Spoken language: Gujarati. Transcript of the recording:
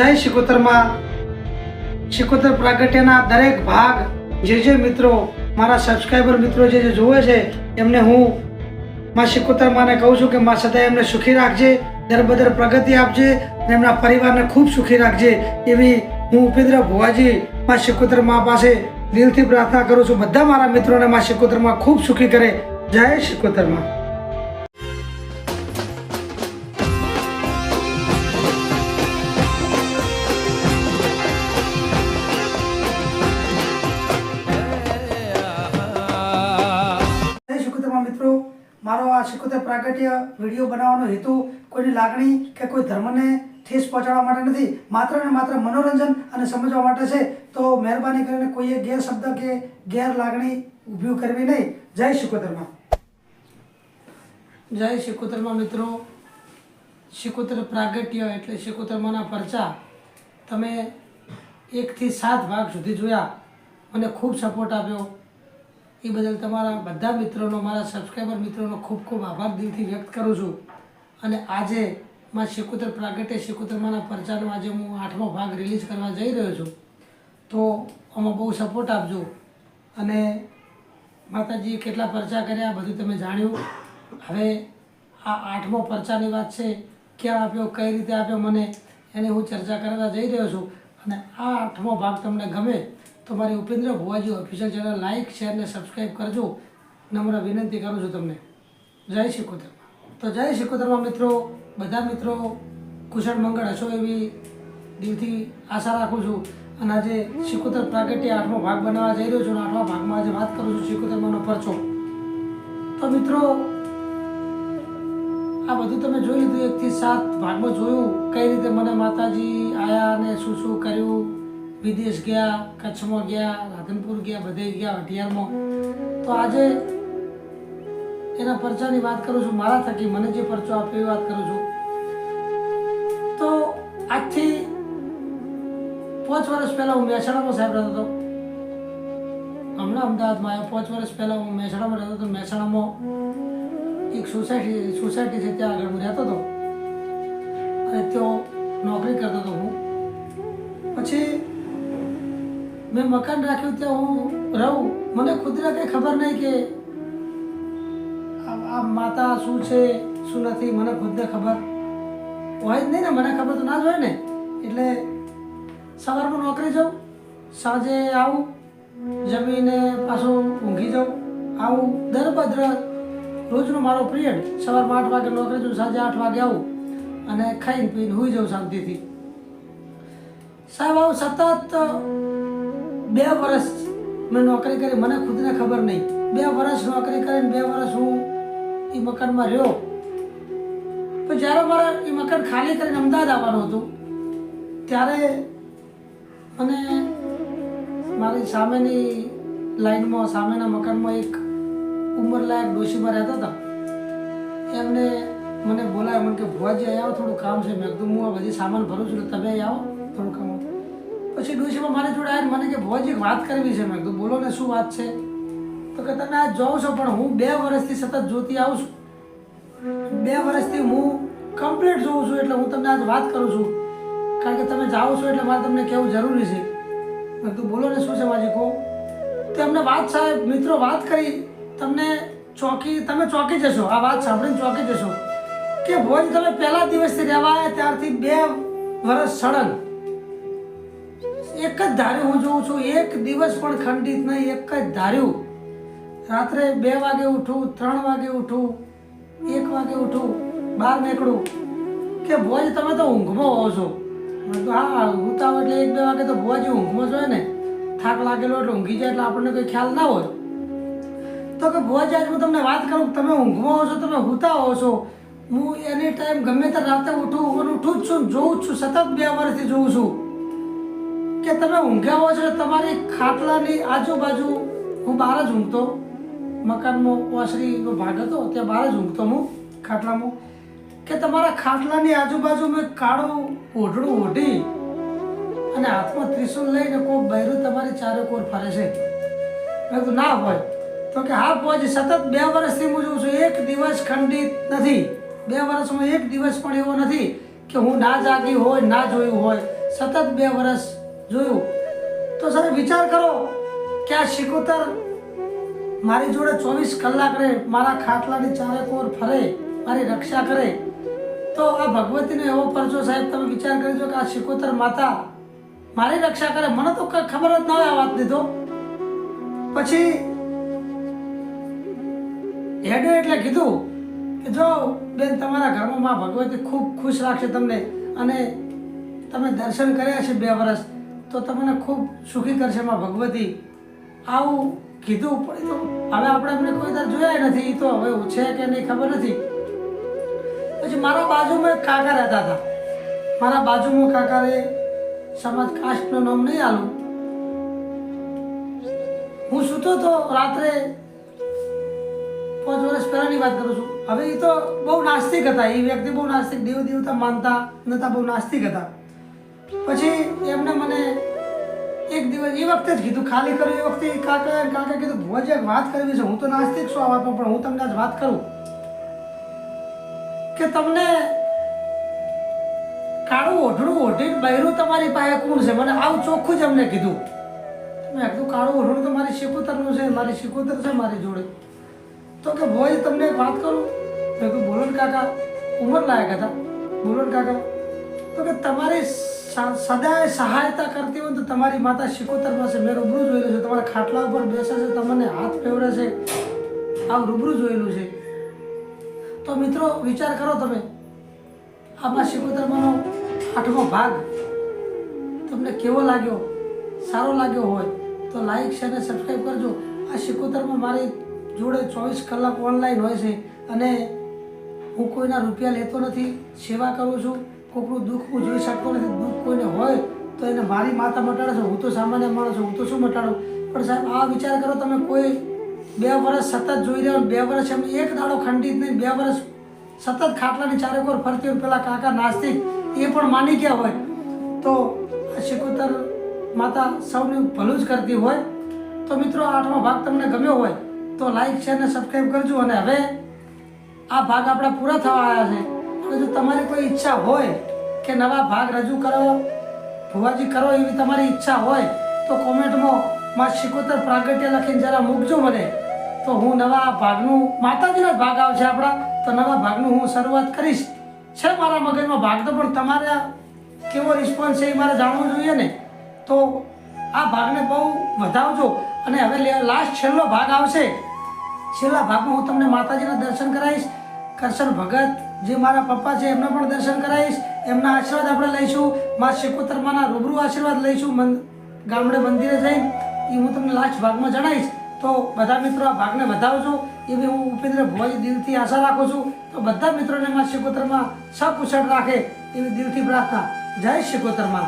જય શિકોતરમાં શિકોતર પ્રાગટ્યના દરેક ભાગ જે મિત્રો મારા સબસ્ક્રાઈબર મિત્રો જે જોવે છે એમને હું માં શિકોતરમાંને કહું છું કે માં સદાય એમને સુખી રાખજે, દરબદર પ્રગતિ આપજે અને એમના પરિવારને ખૂબ સુખી રાખજે એવી હું ઉપેન્દ્ર ભુવાજી માં શિકોતરમાં પાસે દિલથી પ્રાર્થના કરું છું. બધા મારા મિત્રોને માં શિકોતરમાં ખૂબ સુખી કરે. જય શિકોતરમાં. મિત્રો, મારો આ શિકોતર પ્રાગટ્ય વિડીયો બનાવવાનો હેતુ કોઈની લાગણી કે કોઈ ધર્મને ઠેસ પહોંચાડવા માટે નથી, માત્ર ને માત્ર મનોરંજન અને સમજવા માટે છે. તો મહેરબાની કરીને કોઈએ ગેરશબ્દ કે ગેર લાગણી ઊભી કરવી નહીં. જય શિકોતરમાં. જય શિકોતરમાં મિત્રો, શિકોતર પ્રાગટ્ય એટલે શિકોતરમાંના પરચા તમે 1 થી 7 ભાગ સુધી જોયા, મને ખૂબ સપોર્ટ આપ્યો એ બદલ તમારા બધા મિત્રોનો, મારા સબસ્ક્રાઈબર મિત્રોનો ખૂબ ખૂબ આભાર દિલથી વ્યક્ત કરું છું. અને આજે માં શિકોતર પ્રાગટ્ય શિકોતરમાંના પરચાનો આજે હું 8મો ભાગ રિલીઝ કરવા જઈ રહ્યો છું. તો આમાં બહુ સપોર્ટ આપજો. અને માતાજીએ કેટલા પરચા કર્યા બધું તમે જાણ્યું. હવે આ 8મો પરચાની વાત છે, ક્યાં આપ્યો, કઈ રીતે આપ્યો મને, એની હું ચર્ચા કરવા જઈ રહ્યો છું. અને આ 8મો ભાગ તમને ગમે તો મારી ઉપેન્દ્ર ભુવાજી ઓફિશિયલ ચેનલ લાઇક, શેર ને સબસ્ક્રાઈબ કરજો. નમ્ર વિનંતી કરું છું તમને. જય શિકોતરમાં. તો જય શિકોતરમાં મિત્રો, બધા મિત્રો કુશળ મંગળ હશો એવી દિલથી આશા રાખું છું. અને આજે શિકોતર પ્રાગટ્ય 8મો ભાગ બનાવવા જઈ રહ્યો છું. 8મા ભાગમાં આજે વાત કરું છું શિકોતરમાંનો પરચો. તો મિત્રો, આ બધું તમે જોઈ લીધું, 1 થી 7 ભાગમાં જોયું કઈ રીતે મને માતાજી આયા અને શું શું કર્યું. વિદેશ ગયા, કચ્છમાં ગયા, રાધનપુર ગયા, બધે ગયા, અઢિયારમાં. તો આજે એના પરચાની વાત કરું છું, મારા થકી મને જે પરચો આપ્યો એ વાત કરું છું. તો આજથી 5 વર્ષ પહેલાં હું મહેસાણામાં સાહેબ રહેતો હતો. હમણાં અમદાવાદમાં આવ્યો. 5 વર્ષ પહેલાં હું મહેસાણામાં રહેતો હતો. મહેસાણામાં એક સોસાયટી છે, ત્યાં આગળ હું રહેતો હતો અને ત્યાં નોકરી કરતો હતો હું. પછી મેં મકાન રાખ્યું, ત્યાં હું રહું. મને ખુદને કંઈ ખબર નહીં કે આ માતા શું છે શું નથી, મને ખુદને ખબર હોય જ નહીં ને. મને ખબર તો ના જ હોય ને. એટલે સવારમાં નોકરી જાઉં, સાંજે આવું, જમીને પાછું ઊંઘી જાઉં, આવું. દરબદર રોજનો મારો પિરિયડ. સવારમાં 8 વાગે નોકરી જાઉં, સાંજે 8 વાગે આવું અને ખાઈને પીને સૂઈ જાઉં શાંતિથી. સાહેબ આવું સતત 2 વર્ષ મેં નોકરી કરી. મને ખુદને ખબર નહીં. 2 વર્ષ નોકરી કરીને 2 વર્ષ હું એ મકાનમાં રહ્યો. પણ જ્યારે મારે એ મકાન ખાલી કરીને અમદાવાદ આવવાનું હતું ત્યારે મને મારી સામેની લાઈનમાં, સામેના મકાનમાં એક ઉંમરલાયક ડોશીમાં રહેતા હતા. એમને મને બોલાવ્યો, મને કે ભુવાજી અહીં આવો, થોડું કામ છે. મેં કીધું હું આ બધી સામાન ભરું છું, તમે અહીં આવો, થોડું કામ. પછી ડોશીમાં મારી જોડે આવીને મને કે ભુવાજી વાત કરવી છે. મેં કીધું બોલો ને, શું વાત છે? તો કે તમે આ જાઓ છો પણ હું 2 વર્ષથી સતત જોતી આવું છું. 2 વર્ષથી હું કમ્પ્લીટ જોઉં છું, એટલે હું તમને આજ વાત કરું છું. કારણ કે તમે જાઓ છો એટલે મારે તમને કહેવું જરૂરી છે. મેં કીધું બોલો ને, શું છે માજી કહો. તો એમને વાત, સાહેબ મિત્રો વાત કરી, તમે ચોંકી જશો. આ વાત સાંભળીને ચોંકી જશો કે ભુવાજી તમે પહેલા દિવસથી રહેવા આવ્યા ત્યારથી 2 વર્ષ સળંગ એક જ ધાર્યું હું જોઉં છું. 1 દિવસ પણ ખંડિત નહીં, એક જ ધાર્યું. રાત્રે 2 વાગે ઉઠું, 3 વાગે ઉઠું, 1 વાગે ઉઠું, બહાર નીકળું કે ભુવાજી તમે તો ઊંઘમાં હોવ છો. મેં તો હા, ઉતાવ એટલે 1-2 વાગે તો ભુવાજી ઊંઘમાં જ હોય ને. થાક લાગેલો એટલે ઊંઘી જાય એટલે આપણને કોઈ ખ્યાલ ના હોય. તો કે ભુવાજી આજ હું તમને વાત કરું, તમે ઊંઘમાં હો છો, તમે હુતા હો છો. હું એની ટાઈમ ગમે તે રાતે ઉઠું જ છું, જોઉં જ છું. સતત 2 વર્ષથી જોઉં છું કે તમે ઊંઘ્યા હો છો. તમારી ખાટલાની આજુબાજુ હું બહાર જ ઊંઘતો. મકાનમાં ઓસરીનો ભાગ હતો, ત્યાં બહાર જ ઊંઘતો હું ખાટલામાં. કે તમારા ખાટલાની આજુબાજુ મેં કાળું ઓઢડું ઓઢી અને હાથમાં ત્રિશુલ લઈને કોઈ બૈરું તમારી ચારે કોર ફરે છે. મેં કીધું ના હોય. તો કે હા ભુવાજી, સતત 2 વર્ષથી હું જોઉં છું, 1 દિવસ ખંડિત નથી. 2 વર્ષમાં 1 દિવસ પણ એવો નથી કે હું ના જાગી હોય, ના જોયું હોય. સતત 2 વર્ષ જોયું તો સાહેબ વિચાર કરો કે આ શિકોતર મારી જોડે 24 કલાક રહે, મારા ખાટલાની ચારે કોર ફરે, મારી રક્ષા કરે, તો આ ભગવતીનો એવો પરચો સાહેબ તમે વિચાર કરજો કે આ શિકોતર માતા મારી રક્ષા કરે. મને તો કઈ ખબર જ ના હોય આ વાતની. તો પછી હેડે એટલે કીધું કે જો બેન તમારા ઘરમાં માં ભગવતી ખૂબ ખુશ રાખશે તમને, અને તમે દર્શન કર્યા છે 2 વર્ષ તો તમને ખૂબ સુખી કરશે માં ભગવતી. આવું કીધું. પણ તો હવે આપણે એમને કોઈ દર જોયા નથી, તો હવે છે કે નહીં ખબર નથી. પછી મારા બાજુમાં એક કાકા રહેતા હતા. મારા બાજુમાં કાકાએ સમાજ કાસ્ટનું નામ નહીં આલું, હું સૂતો તો રાત્રે 5 વર્ષ પહેલાની વાત કરું છું. હવે એ તો બહુ નાસ્તિક હતા. એ વ્યક્તિ બહુ નાસ્તિક, દેવ દેવતા માનતા નતા, બહુ નાસ્તિક હતા. પછી એમને મને એક દિવસ એ વખતે જ કીધું, ખાલી કર્યું એ વખતે કાકા કીધું ભુવાજી એક વાત કરવી છે. હું તો નાસ્તિક છું આ વાતમાં, પણ હું તમને આજ વાત કરું કે તમને કાળું ઓઢણું ઓઢીને બૈરું તમારી પાસે કોણ છે? મને આવું ચોખ્ખું જ એમને કીધું. મેં કીધું કાળું ઓઢણું તો મારી શિકોતરનું છે, મારી શિકોતર છે મારી જોડે. તો કે ભુવાજી તમને એક વાત કરું. મેં કીધું બોલો ને કાકા. ઉંમર લાયક હતા. બોલો ને કાકા. તો કે તમારી સદાય સહાયતા કરતી હોય તો તમારી માતા શિકોતર પાસે મેં રૂબરૂ જોયેલું છે. તમારા ખાટલા ઉપર બેસે છે, તમને હાથ ફેવરે છે, આવું રૂબરૂ જોયેલું છે. તો મિત્રો વિચાર કરો તમે, આમાં શિકોતરમાંનો 8મો ભાગ તમને કેવો લાગ્યો? સારો લાગ્યો હોય તો લાઈક શેર અને સબસ્ક્રાઈબ કરજો. આ શિકોતરમાં મારી જોડે 24 કલાક ઓનલાઈન હોય છે, અને હું કોઈના રૂપિયા લેતો નથી, સેવા કરું છું. કોઈનું દુઃખ હું જોઈ શકતો નથી. દુઃખ કોઈને હોય તો એને મારી માતા મટાડે છે. હું તો સામાન્ય માણસ છું, હું તો શું મટાડું? પણ સાહેબ આ વિચાર કરો તમે, કોઈ 2 વર્ષ સતત જોઈ રહ્યો, 2 વર્ષ એમ એક દાડો ખંડિત નહીં, 2 વર્ષ સતત ખાટલાની ચારે કોર ફરતી હોય. પેલા કાકા નાસ્તિક એ પણ માની ગયા હોય તો આ શિકોતર માતા સૌનું ભલું જ કરતી હોય. તો મિત્રો 8મો ભાગ તમને ગમ્યો હોય તો લાઈક શેર અને સબસ્ક્રાઈબ કરજો. અને હવે આ ભાગ આપણા પૂરા થવા આવ્યા છે. અને જો તમારી કોઈ ઈચ્છા હોય કે નવા ભાગ રજૂ કરો, ભુવાજી કરો, એવી તમારી ઈચ્છા હોય તો કોમેન્ટમાં માં શિકોતર પ્રાગટ્ય લખીને જરા મૂકજો મને. તો હું નવા ભાગનું, માતાજીના ભાગ આવશે આપણા, તો નવા ભાગનું હું શરૂઆત કરીશ. છે મારા મગજમાં ભાગ, તો પણ તમારા કેવો રિસ્પોન્સ છે એ મારે જાણવું જોઈએ ને. તો આ ભાગને બહુ વધાવજો. અને હવે લાસ્ટ છેલ્લો ભાગ આવશે. છેલ્લા ભાગમાં હું તમને માતાજીના દર્શન કરાવીશ. કરશન ભગત જે મારા પપ્પા છે એમના પણ દર્શન કરાવીશ. એમના આશીર્વાદ આપણે લઈશું. માં શિકોતરમાંના રૂબરૂ આશીર્વાદ લઈશું. ગામડે મંદિરે જઈને એ હું તમને લાસ્ટ ભાગમાં જણાવીશ. તો બધા મિત્રો આ ભાગને વધાવજો એવી હું ઉપેન્દ્ર ભુવાજી દિલથી આશા રાખું છું. તો બધા મિત્રોને માં શિકોતરમાં સકુશળ રાખે એવી દિલથી પ્રાર્થના. જય શિકોતરમાં.